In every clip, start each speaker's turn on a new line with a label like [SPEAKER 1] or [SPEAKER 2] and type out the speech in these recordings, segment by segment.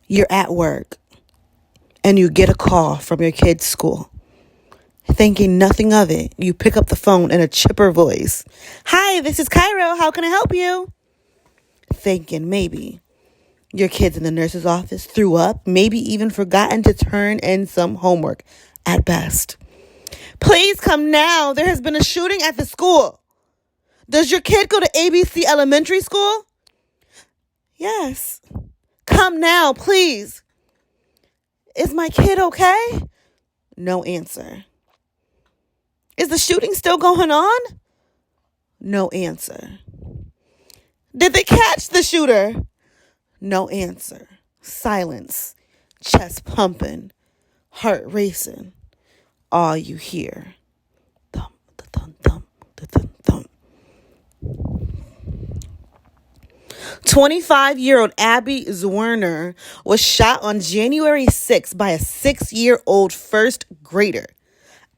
[SPEAKER 1] You're at work and you get a call from your kid's school. Thinking nothing of it, you pick up the phone in a chipper voice. Hi, this is Cairo. How can I help you? Thinking maybe your kid's in the nurse's office, threw up, maybe even forgotten to turn in some homework at best. Please come now. There has been a shooting at the school. Does your kid go to ABC Elementary School? Yes. Come now, please. Is my kid okay? No answer. Is the shooting still going on? No answer. Did they catch the shooter? No answer. Silence. Chest pumping. Heart racing. All you hear. Thump, thump, thump, thump, thump. 25-year-old Abby Zwerner was shot on January 6th by a 6-year-old first grader.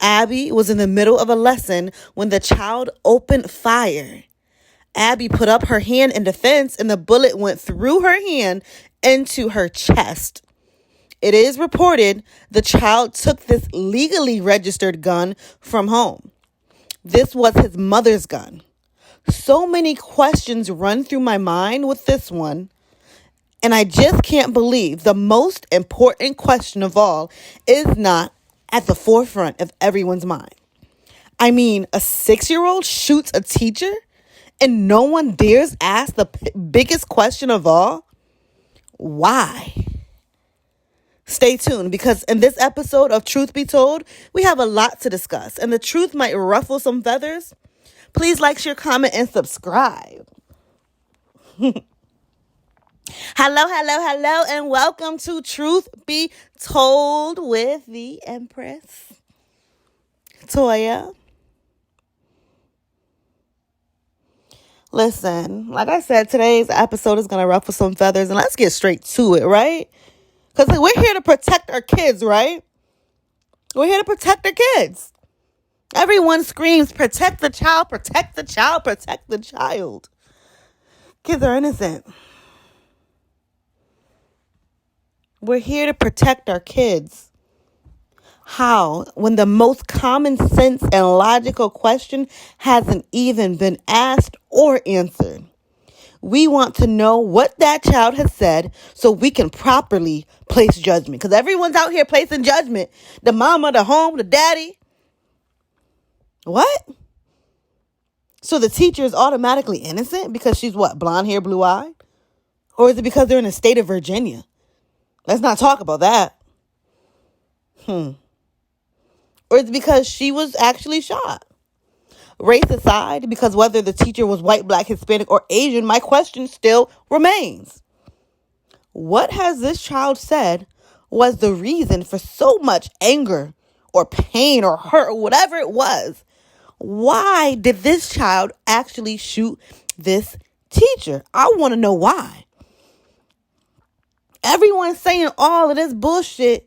[SPEAKER 1] Abby was in the middle of a lesson when the child opened fire. Abby put up her hand in defense and the bullet went through her hand into her chest. It is reported the child took this legally registered gun from home. This was his mother's gun. So many questions run through my mind with this one, and I just can't believe the most important question of all is not at the forefront of everyone's mind. I mean, a 6-year-old shoots a teacher and no one dares ask the biggest question of all? Why? Stay tuned, because in this episode of Truth Be Told, we have a lot to discuss, and the truth might ruffle some feathers. Please like, share, comment, and subscribe. Hello, and welcome to Truth Be Told with the Empress Toya. Listen, like I said, today's episode is going to ruffle some feathers, and let's get straight to it, right? Because we're here to protect our kids, right? We're here to protect our kids. Everyone screams, protect the child, protect the child, protect the child. Kids are innocent. We're here to protect our kids. How? When the most common sense and logical question hasn't even been asked or answered. We want to know what that child has said so we can properly place judgment. Because everyone's out here placing judgment. The mama, the home, the daddy. What? So the teacher is automatically innocent because she's what? Blonde hair, blue eye? Or is it because they're in the state of Virginia? Let's not talk about that. Or is it because she was actually shot? Race aside, because whether the teacher was white, black, Hispanic, or Asian, my question still remains. What has this child said was the reason for so much anger or pain or hurt or whatever it was? Why did this child actually shoot this teacher? I want to know why. Everyone's saying all of this bullshit.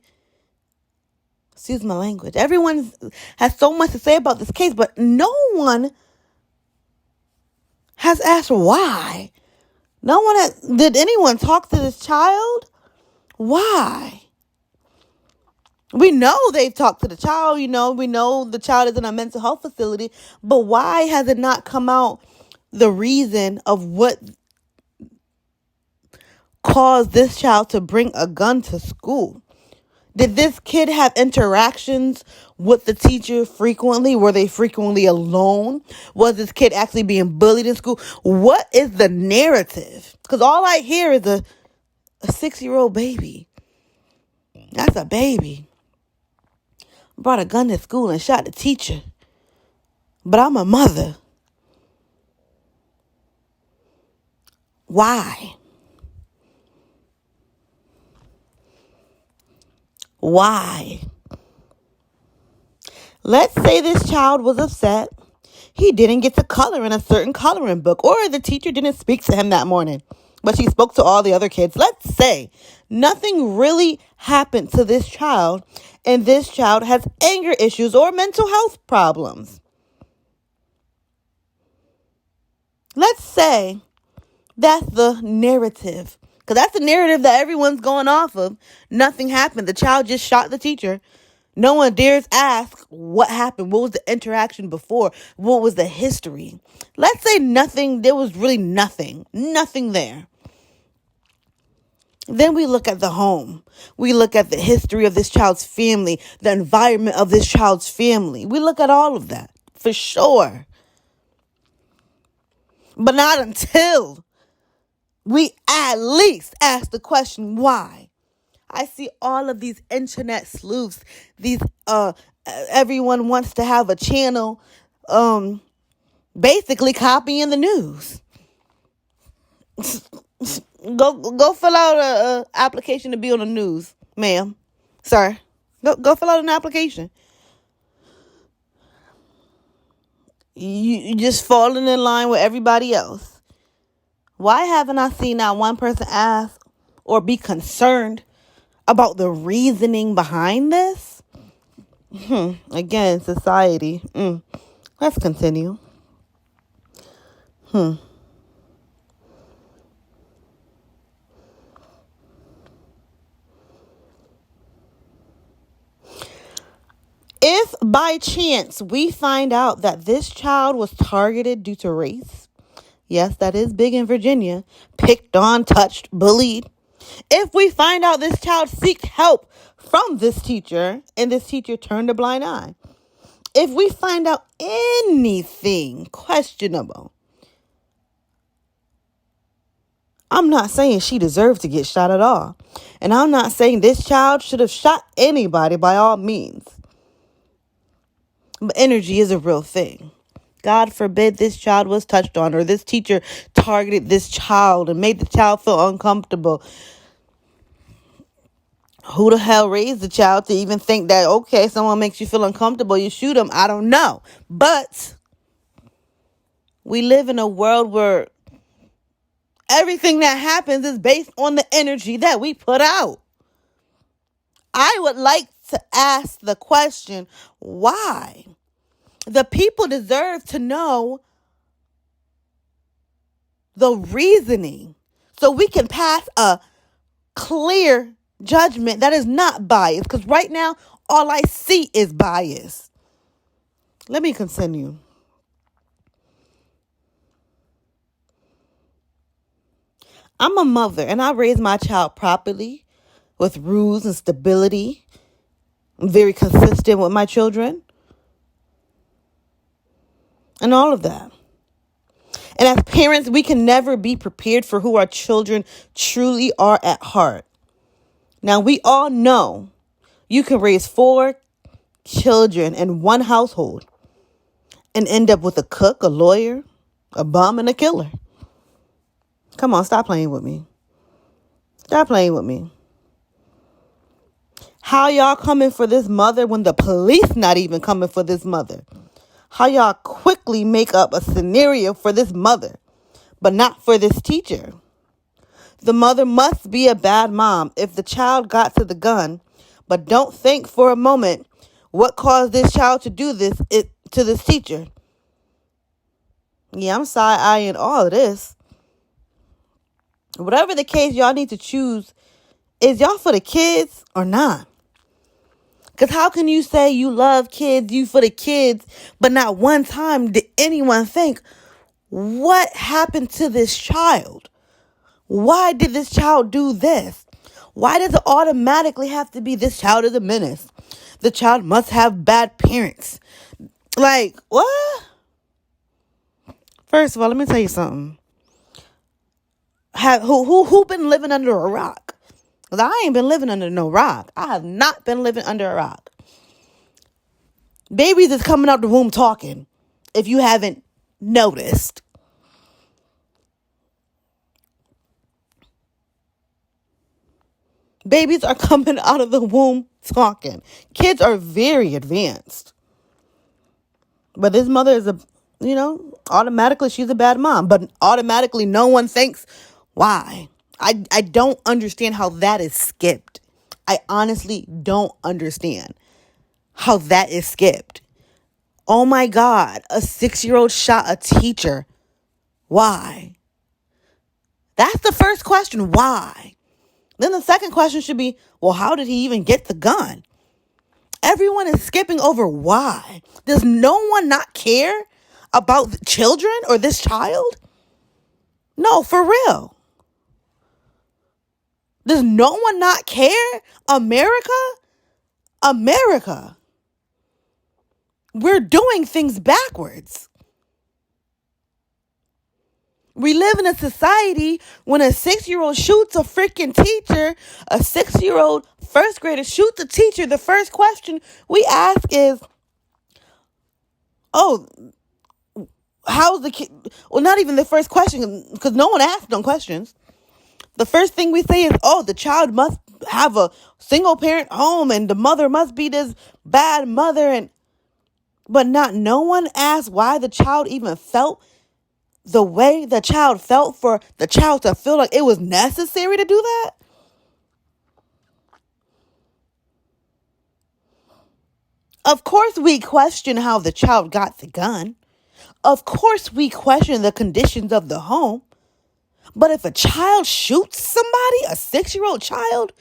[SPEAKER 1] Excuse my language. Everyone has so much to say about this case, but no one has asked why. Did anyone talk to this child? Why? We know they've talked to the child, we know the child is in a mental health facility, but why has it not come out the reason of what caused this child to bring a gun to school? Did this kid have interactions with the teacher frequently? Were they frequently alone? Was this kid actually being bullied in school? What is the narrative? Because all I hear is a 6-year-old baby. That's a baby. Brought a gun to school and shot the teacher. But I'm a mother. Why? Why? Let's say this child was upset. He didn't get to color in a certain coloring book, or the teacher didn't speak to him that morning, but she spoke to all the other kids. Let's say nothing really happened to this child, and this child has anger issues or mental health problems. Let's say that's the narrative Because that's the narrative that everyone's going off of. Nothing happened. The child just shot the teacher. No one dares ask what happened. What was the interaction before? What was the history? Let's say nothing. There was really nothing. Nothing there. Then we look at the home. We look at the history of this child's family, the environment of this child's family. We look at all of that for sure. But not until we at least ask the question, why? I see all of these internet sleuths, these everyone wants to have a channel, basically copying the news. Go fill out a application to be on the news, ma'am. Sir. Go fill out an application. You just falling in line with everybody else. Why haven't I seen not one person ask or be concerned about the reasoning behind this? Again, society. Let's continue. If by chance we find out that this child was targeted due to race, yes, that is big in Virginia, picked on, touched, bullied. If we find out this child sought help from this teacher and this teacher turned a blind eye, if we find out anything questionable, I'm not saying she deserved to get shot at all. And I'm not saying this child should have shot anybody by all means. But energy is a real thing. God forbid this child was touched on or this teacher targeted this child and made the child feel uncomfortable. Who the hell raised the child to even think that, okay, someone makes you feel uncomfortable, you shoot them? I don't know. But we live in a world where everything that happens is based on the energy that we put out. I would like to ask the question, why? The people deserve to know the reasoning so we can pass a clear judgment that is not biased. Because right now, all I see is bias. Let me continue. I'm a mother and I raise my child properly with rules and stability. I'm very consistent with my children. And all of that. And as parents, we can never be prepared for who our children truly are at heart. Now, we all know you can raise 4 children in one household and end up with a cook, a lawyer, a bum, and a killer. Come on, stop playing with me. Stop playing with me. How y'all coming for this mother when the police not even coming for this mother? How y'all quickly make up a scenario for this mother, but not for this teacher. The mother must be a bad mom if the child got to the gun, but don't think for a moment what caused this child to do this to this teacher. Yeah, I'm side-eyeing all of this. Whatever the case, y'all need to choose. Is y'all for the kids or not? Because how can you say you love kids, you for the kids, but not one time did anyone think, what happened to this child? Why did this child do this? Why does it automatically have to be this child is a menace? The child must have bad parents. Like, what? First of all, let me tell you something. Who been living under a rock? Because I ain't been living under no rock. I have not been living under a rock. Babies is coming out the womb talking, if you haven't noticed. Babies are coming out of the womb talking. Kids are very advanced. But this mother is automatically she's a bad mom. But automatically no one thinks, why? I don't understand how that is skipped. I honestly don't understand how that is skipped. Oh my God, a 6-year-old shot a teacher. Why? That's the first question. Why? Then the second question should be, well, how did he even get the gun? Everyone is skipping over why. Does no one not care about the children or this child? No, for real. Does no one not care? America? America. We're doing things backwards. We live in a society when a 6-year-old shoots a freaking teacher, a 6-year-old first grader shoots a teacher, the first question we ask is, oh, how's the kid? Well, not even the first question, because no one asked no questions. The first thing we say is, oh, the child must have a single parent home and the mother must be this bad mother. But no one asked why the child even felt the way the child felt, for the child to feel like it was necessary to do that. Of course, we question how the child got the gun. Of course, we question the conditions of the home. But if a child shoots somebody, a 6-year-old child,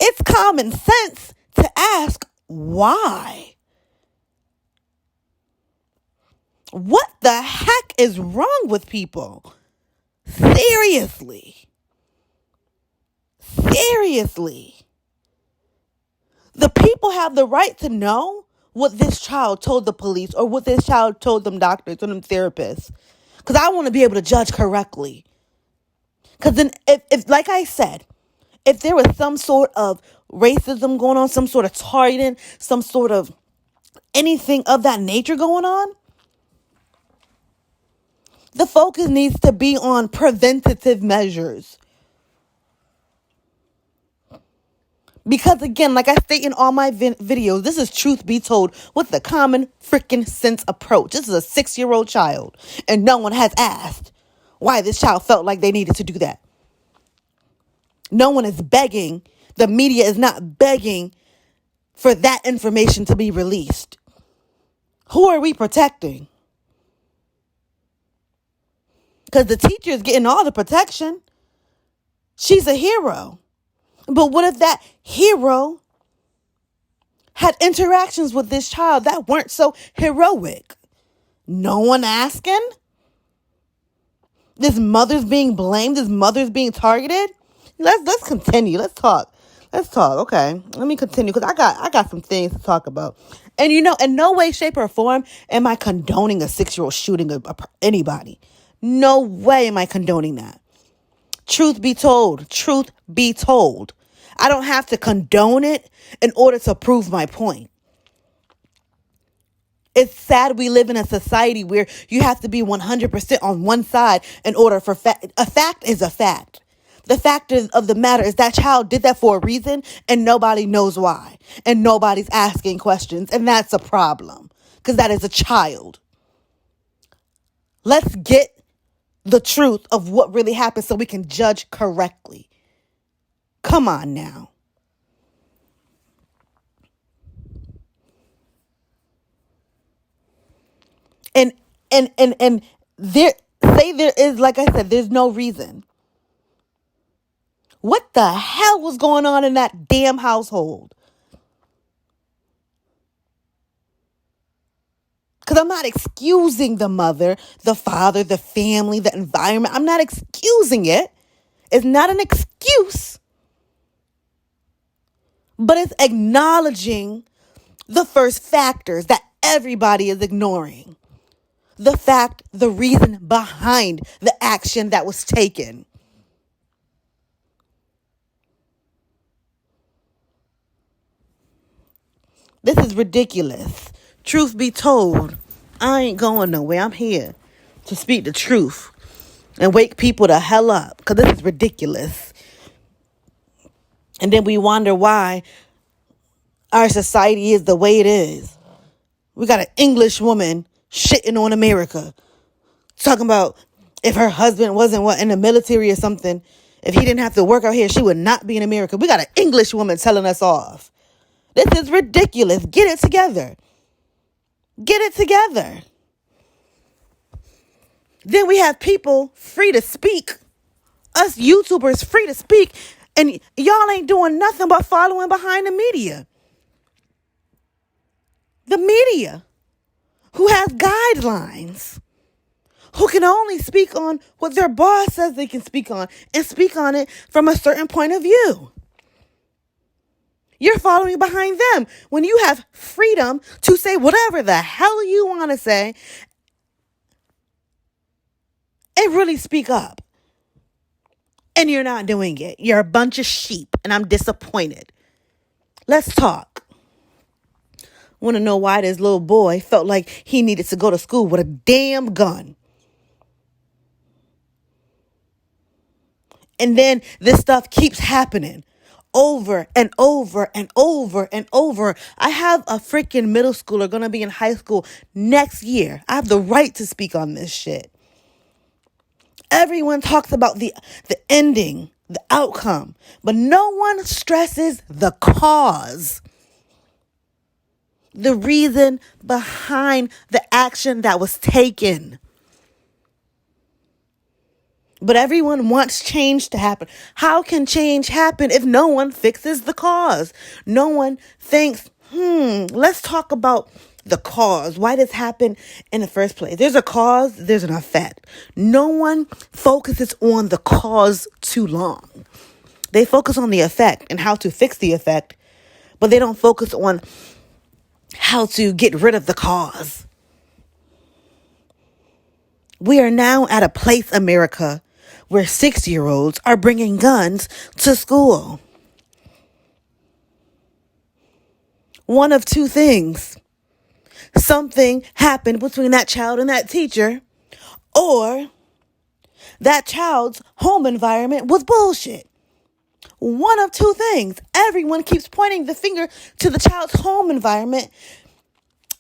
[SPEAKER 1] it's common sense to ask why. What the heck is wrong with people? Seriously. The people have the right to know what this child told the police or what this child told them doctors or them therapists. Because I want to be able to judge correctly. Because then, if, like I said, if there was some sort of racism going on, some sort of targeting, some sort of anything of that nature going on, the focus needs to be on preventative measures. Because again, like I state in all my videos, this is truth be told with the common freaking sense approach. This is a 6-year-old child, and no one has asked why this child felt like they needed to do that. No one is begging. The media is not begging for that information to be released. Who are we protecting? Because the teacher is getting all the protection. She's a hero. But what if that hero had interactions with this child that weren't so heroic? No one asking? This mother's being blamed? This mother's being targeted? Let's continue. Let's talk. Okay, let me continue because I got some things to talk about. And in no way, shape, or form am I condoning a 6-year-old shooting anybody. No way am I condoning that. Truth be told. I don't have to condone it in order to prove my point. It's sad we live in a society where you have to be 100% on one side in order for a fact is a fact. The fact of the matter is that child did that for a reason and nobody knows why. And nobody's asking questions. And that's a problem because that is a child. Let's get the truth of what really happened so we can judge correctly. Come on now. And there is, like I said, there's no reason. What the hell was going on in that damn household? Because I'm not excusing the mother, the father, the family, the environment. I'm not excusing it. It's not an excuse. But it's acknowledging the first factors that everybody is ignoring. The reason behind the action that was taken. This is ridiculous. Truth be told, I ain't going nowhere. I'm here to speak the truth and wake people the hell up because this is ridiculous. And then we wonder why our society is the way it is. We got an English woman shitting on America, talking about if her husband wasn't in the military or something, if he didn't have to work out here, she would not be in America. We got an English woman telling us off. This is ridiculous. Get it together. Then we have people free to speak, us YouTubers free to speak, and y'all ain't doing nothing but following behind the media. The media, who has guidelines, who can only speak on what their boss says they can speak on, and speak on it from a certain point of view. You're following behind them when you have freedom to say whatever the hell you want to say and really speak up. And you're not doing it. You're a bunch of sheep, and I'm disappointed. Let's talk. Want to know why this little boy felt like he needed to go to school with a damn gun? And then this stuff keeps happening over and over and over and over. I have a freaking middle schooler going to be in high school next year. I have the right to speak on this shit. Everyone talks about the ending, the outcome, but no one stresses the cause. The reason behind the action that was taken. But everyone wants change to happen. How can change happen if no one fixes the cause? No one thinks, let's talk about the cause. Why this happened in the first place? There's a cause, there's an effect. No one focuses on the cause too long. They focus on the effect and how to fix the effect, but they don't focus on how to get rid of the cause. We are now at a place, America, where 6-year-olds are bringing guns to school. One of two things. Something happened between that child and that teacher, or that child's home environment was bullshit. One of two things. Everyone keeps pointing the finger to the child's home environment.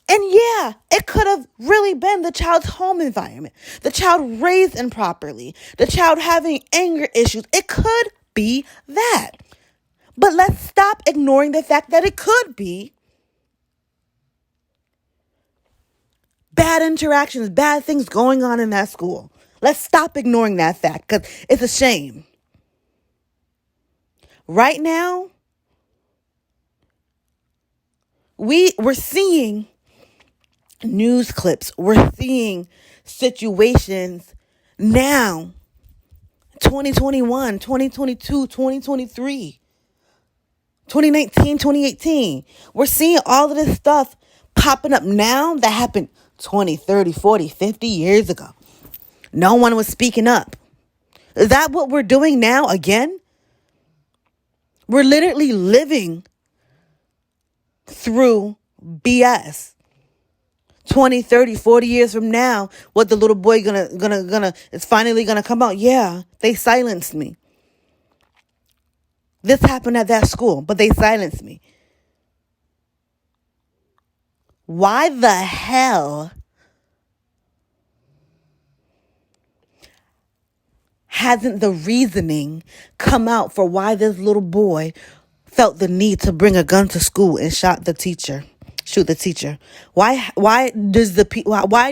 [SPEAKER 1] And yeah, it could have really been the child's home environment. The child raised improperly. The child having anger issues. It could be that. But let's stop ignoring the fact that it could be bad interactions, bad things going on in that school. Let's stop ignoring that fact because it's a shame. Right now, we're seeing news clips. We're seeing situations now, 2021, 2022, 2023, 2019, 2018. We're seeing all of this stuff popping up now that happened 20, 30, 40, 50 years ago. No one was speaking up. Is that what we're doing now again? We're literally living through BS. 20, 30, 40 years from now, what the little boy is finally gonna come out. Yeah, they silenced me. This happened at that school, but they silenced me. Why the hell hasn't the reasoning come out for why this little boy felt the need to bring a gun to school and shoot the teacher? Why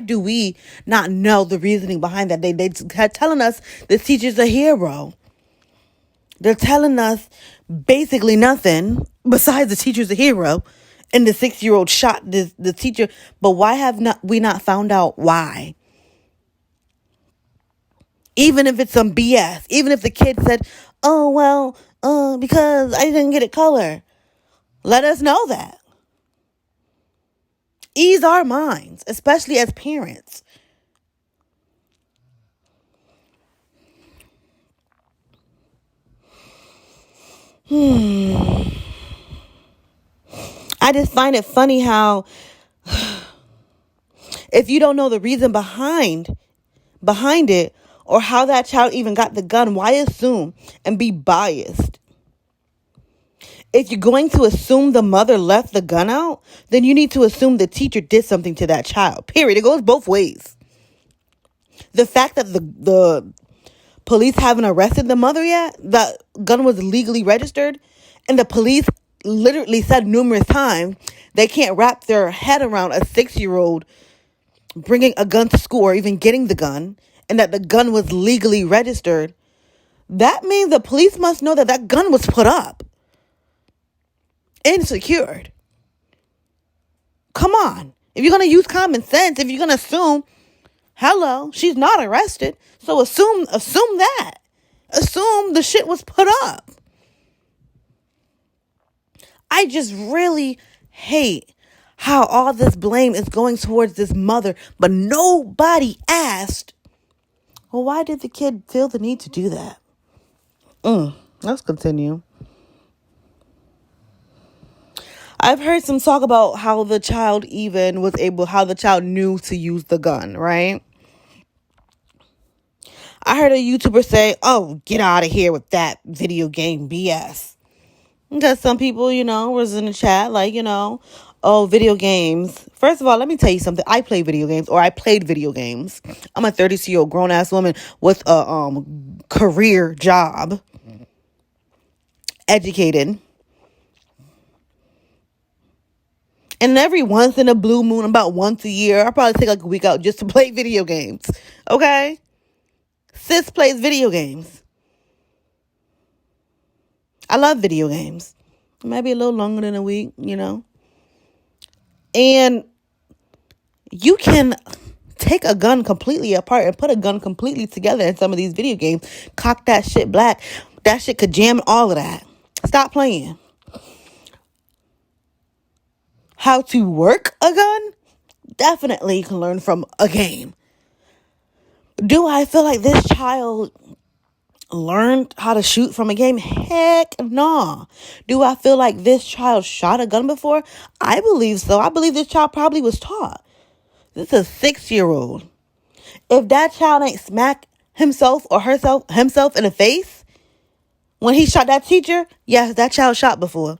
[SPEAKER 1] do we not know the reasoning behind that? They telling us this teacher's a hero. They're telling us basically nothing besides the teacher's a hero, and the 6-year-old shot the teacher. But why have we not found out why? Even if it's some BS, even if the kid said, "Oh well, because I didn't get a color," let us know that. Ease our minds, especially as parents. I just find it funny how if you don't know the reason behind it or how that child even got the gun, why assume and be biased? If you're going to assume the mother left the gun out, then you need to assume the teacher did something to that child. Period. It goes both ways. The fact that the police haven't arrested the mother yet, the gun was legally registered, and the police literally said numerous times they can't wrap their head around a 6-year-old bringing a gun to school or even getting the gun and that the gun was legally registered, that means the police must know that that gun was put up and secured. Come on. If you're going to use common sense, if you're going to assume, hello, she's not arrested. So assume that. Assume the shit was put up. I just really hate how all this blame is going towards this mother, but nobody asked, well, why did the kid feel the need to do that? Let's continue. I've heard some talk about how the child how the child knew to use the gun, right? I heard a YouTuber say, oh, get out of here with that video game BS. Because some people, was in the chat like, oh, video games. First of all, let me tell you something. I play video games, or I played video games. I'm a 32-year-old grown-ass woman with a career job. Educated. And every once in a blue moon, about once a year, I'll probably take like a week out just to play video games. Okay? Sis plays video games. I love video games. It might be a little longer than a week, And you can take a gun completely apart and put a gun completely together in some of these video games. Cock that shit black. That shit could jam all of that. Stop playing. How to work a gun? Definitely you can learn from a game. Do I feel like this child learned how to shoot from a game? Heck no. Do I feel like this child shot a gun before? I believe so. I believe this child probably was taught. This is a 6-year-old. If that child ain't smack himself in the face when he shot that teacher, yes, that child shot before.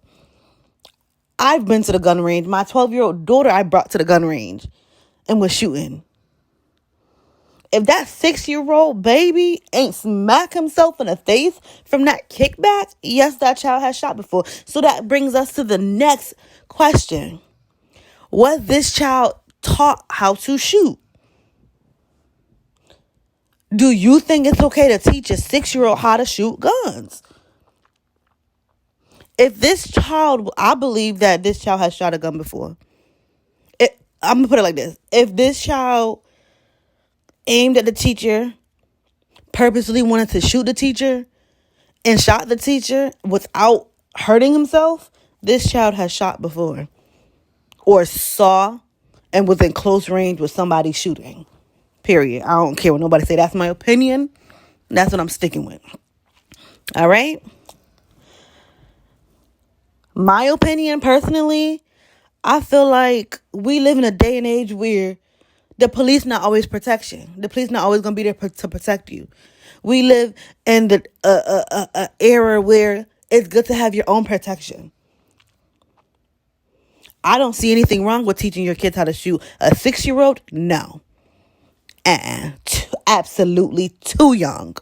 [SPEAKER 1] I've been to the gun range. My 12-year-old daughter I brought to the gun range and was shooting. If that 6-year-old baby ain't smack himself in the face from that kickback, yes, that child has shot before. So that brings us to the next question. Was this child taught how to shoot? Do you think it's okay to teach a 6-year-old how to shoot guns? If this child, I believe that this child has shot a gun before. I'm going to put it like this. If this child aimed at the teacher, purposely wanted to shoot the teacher, and shot the teacher without hurting himself, this child has shot before. Or saw and was in close range with somebody shooting. Period. I don't care what nobody say. That's my opinion. That's what I'm sticking with. All right? My opinion, personally, I feel like we live in a day and age where the police not always protection. The police not always going to be there to protect you. We live in the era where it's good to have your own protection. I don't see anything wrong with teaching your kids how to shoot. A 6-year-old? No. Absolutely too young.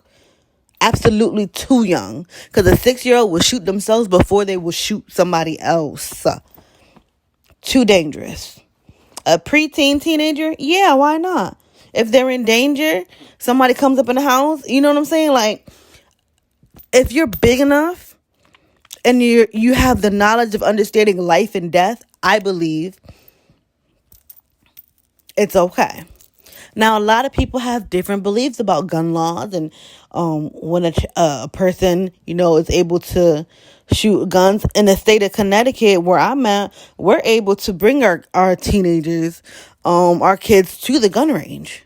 [SPEAKER 1] Absolutely too young. Because a 6-year-old will shoot themselves before they will shoot somebody else. Too dangerous. A preteen teenager? Yeah, why not? If they're in danger, somebody comes up in the house, you know what I'm saying? Like, if you're big enough and you have the knowledge of understanding life and death, I believe it's okay. Now, a lot of people have different beliefs about gun laws, and when a person, is able to shoot guns. In the state of Connecticut, where I'm at, we're able to bring our teenagers, our kids to the gun range.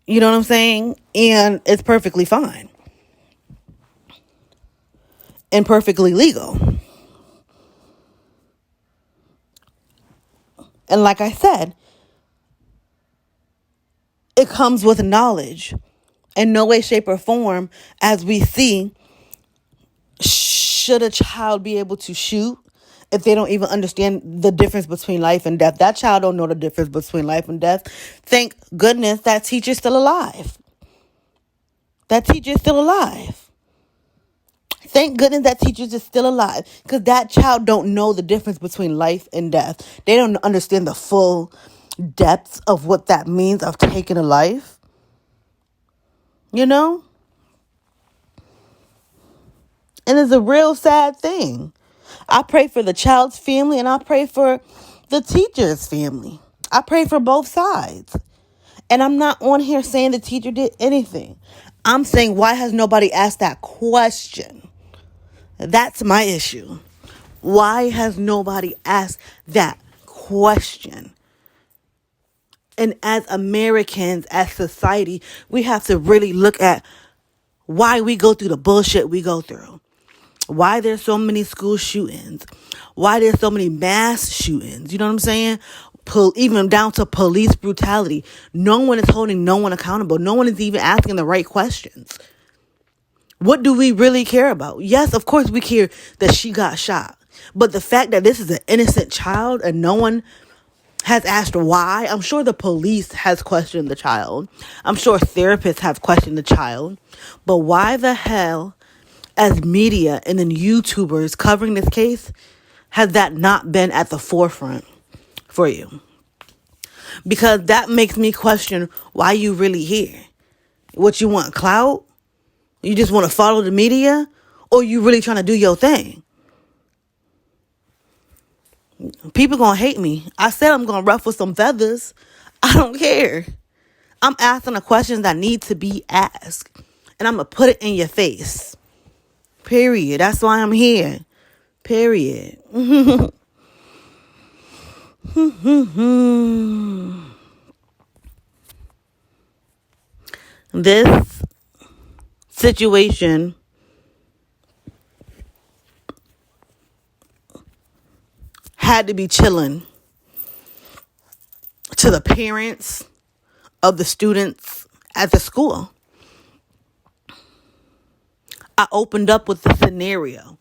[SPEAKER 1] You know what I'm saying? And it's perfectly fine. And perfectly legal. And like I said, it comes with knowledge. In no way, shape, or form, as we see, should a child be able to shoot if they don't even understand the difference between life and death? That child don't know the difference between life and death. Thank goodness that teacher's still alive. That teacher's still alive. Thank goodness that teacher's is still alive. Because that child don't know the difference between life and death. They don't understand the full depths of what that means of taking a life. you know? And it's a real sad thing. I pray for the child's family and I pray for the teacher's family. I pray for both sides. And I'm not on here saying the teacher did anything. I'm saying, why has nobody asked that question? That's my issue. Why has nobody asked that question? And as Americans, as society, we have to really look at why we go through the bullshit we go through. Why there's so many school shootings. Why there's so many mass shootings. You know what I'm saying? Even down to police brutality. No one is holding no one accountable. No one is even asking the right questions. What do we really care about? Yes, of course we care that she got shot. But the fact that this is an innocent child and no one has asked why. I'm sure the police has questioned the child. I'm sure therapists have questioned the child. But why the hell, as media and then YouTubers covering this case, has that not been at the forefront for you? Because that makes me question why you really here. What you want, clout? You just want to follow the media? Or you really trying to do your thing? People gonna hate me. I said I'm gonna ruffle some feathers. I don't care. I'm asking the questions that need to be asked. And I'm gonna put it in your face. Period. That's why I'm here. Period. This situation had to be chilling to the parents of the students at the school. I opened up with the scenario.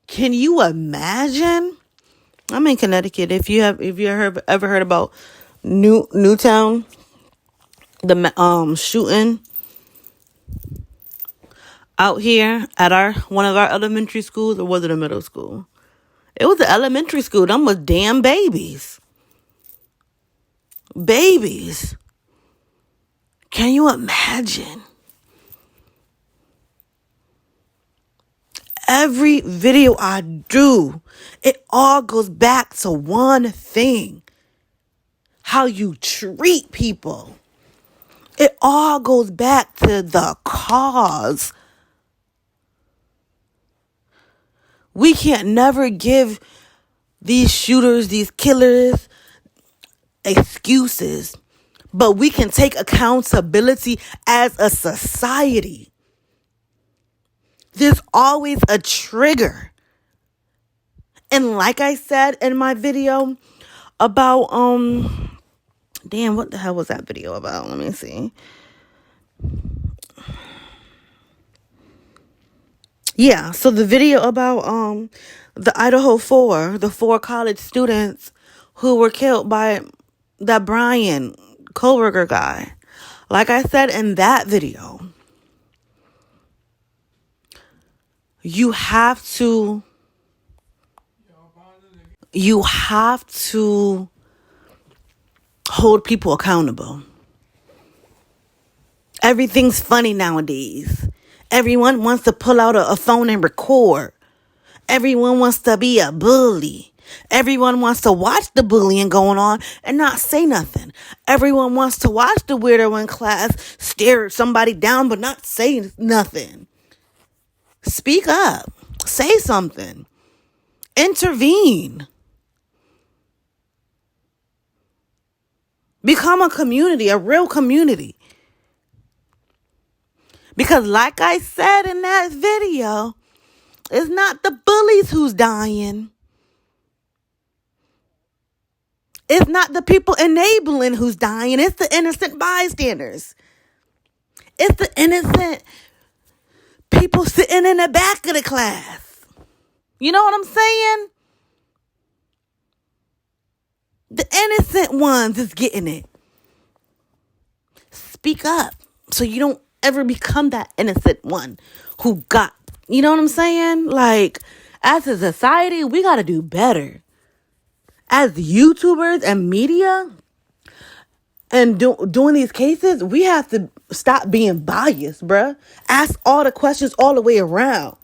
[SPEAKER 1] Can you imagine? I'm in Connecticut. If you ever heard about Newtown, the shooting out here at one of our elementary schools, or was it a middle school? It was an elementary school. Them was damn babies. Babies. Can you imagine? Every video I do, it all goes back to one thing. How you treat people. It all goes back to the cause. We can't never give these shooters, these killers, excuses. But we can take accountability as a society. There's always a trigger. And like I said in my video about, what the hell was that video about? Let me see. Yeah, so the video about the Idaho 4, the 4 college students who were killed by that Brian coworker guy. Like I said in that video, you have to hold people accountable. Everything's funny nowadays. Everyone wants to pull out a phone and record. Everyone wants to be a bully. Everyone wants to watch the bullying going on and not say nothing. Everyone wants to watch the weirdo in class stare somebody down but not say nothing. Speak up. Say something. Intervene. Become a community, a real community. Because like I said in that video, it's not the bullies who's dying. It's not the people enabling who's dying. It's the innocent bystanders. It's the innocent people sitting in the back of the class. You know what I'm saying? The innocent ones is getting it. Speak up so you don't ever become that innocent one who got, you know what I'm saying? Like, as a society, we got to do better. As YouTubers and media, And doing these cases, we have to stop being biased, bruh. Ask all the questions all the way around.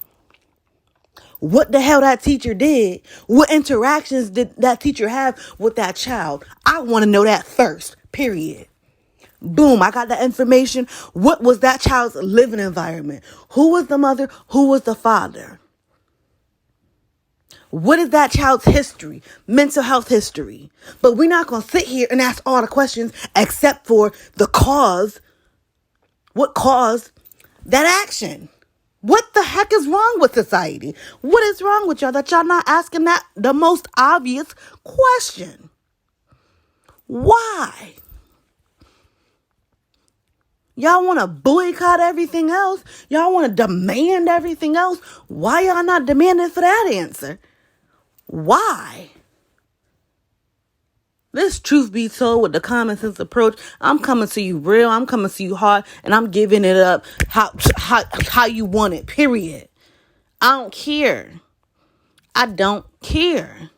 [SPEAKER 1] What the hell that teacher did? What interactions did that teacher have with that child? I want to know that first, period. Boom, I got that information. What was that child's living environment? Who was the mother? Who was the father? What is that child's history? Mental health history. But we're not going to sit here and ask all the questions except for the cause. What caused that action? What the heck is wrong with society? What is wrong with y'all that y'all not asking that the most obvious question? Why? Y'all want to boycott everything else? Y'all want to demand everything else? Why y'all not demanding for that answer? Why? This truth be told with the common sense approach, I'm coming to you real, I'm coming to you hard, and I'm giving it up how you want it, period. I don't care. I don't care.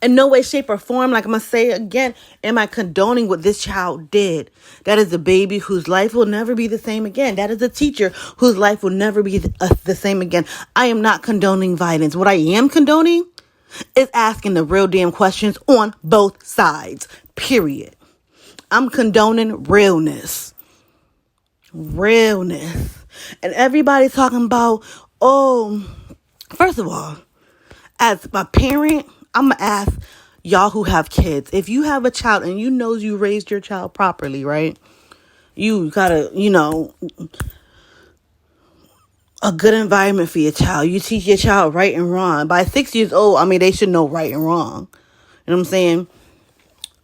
[SPEAKER 1] In no way, shape, or form, like I'm going to say again, am I condoning what this child did. That is a baby whose life will never be the same again. That is a teacher whose life will never be the same again. I am not condoning violence. What I am condoning is asking the real damn questions on both sides, period. I'm condoning realness. Realness. And everybody's talking about, first of all, as a parent, I'm going to ask y'all who have kids. If you have a child and you know you raised your child properly, right? You got to, a good environment for your child. You teach your child right and wrong. By 6 years old, they should know right and wrong. You know what I'm saying?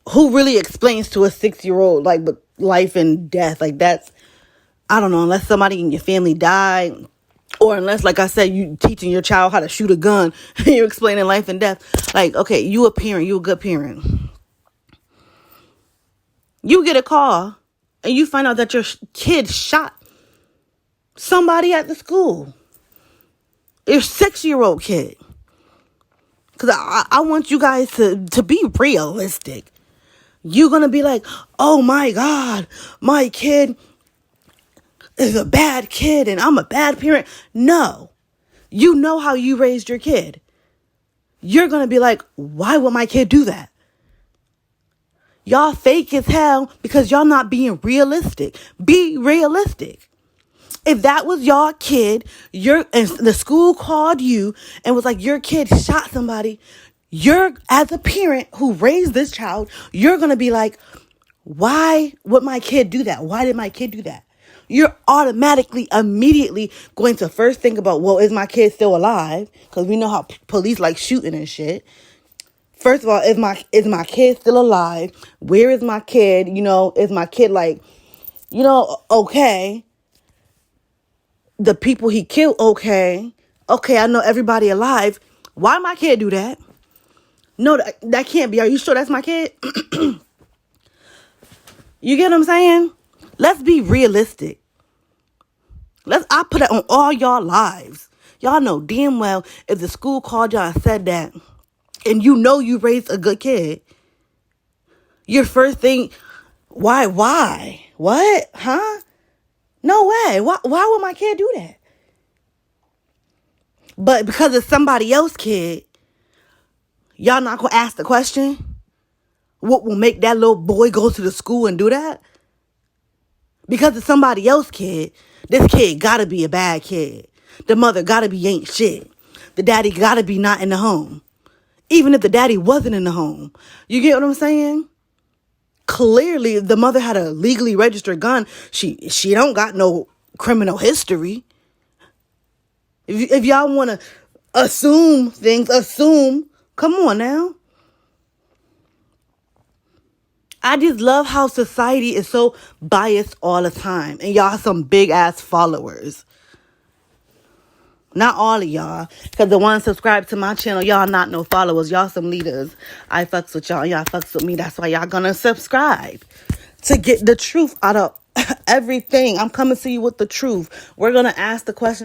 [SPEAKER 1] Who really explains to a 6-year-old, but life and death? That's, I don't know, unless somebody in your family died. Or unless, like I said, you teaching your child how to shoot a gun and you're explaining life and death. Okay, you a parent, you a good parent. You get a call and you find out that your kid shot somebody at the school. Your 6-year-old kid. Because I want you guys to be realistic. You're going to be like, oh my God, my kid is a bad kid and I'm a bad parent. No. You know how you raised your kid. You're going to be like, why would my kid do that? Y'all fake as hell because y'all not being realistic. Be realistic. If that was your kid, and the school called you and was like, your kid shot somebody, you're, as a parent who raised this child, you're going to be like, why would my kid do that? Why did my kid do that? You're automatically, immediately going to first think about, well, is my kid still alive? Because we know how police like shooting and shit. First of all, is my kid still alive? Where is my kid? Is my kid okay? The people he killed, okay. Okay, I know everybody alive. Why my kid do that? No, that can't be. Are you sure that's my kid? You get what I'm saying? Let's be realistic. I put it on all y'all lives. Y'all know damn well if the school called y'all and said that, and you raised a good kid, your first thing, why? What? Huh? No way. Why would my kid do that? But because it's somebody else's kid, y'all not going to ask the question? What will make that little boy go to the school and do that? Because it's somebody else's kid, this kid got to be a bad kid. The mother got to be ain't shit. The daddy got to be not in the home. Even if the daddy wasn't in the home. You get what I'm saying? Clearly, the mother had a legally registered gun. She don't got no criminal history. If y'all want to assume things, assume. Come on now. I just love how society is so biased all the time. And y'all some big ass followers. Not all of y'all. Because the ones subscribed to my channel, y'all not no followers. Y'all some leaders. I fucks with y'all. Y'all fucks with me. That's why y'all gonna subscribe. To get the truth out of everything. I'm coming to you with the truth. We're gonna ask the question.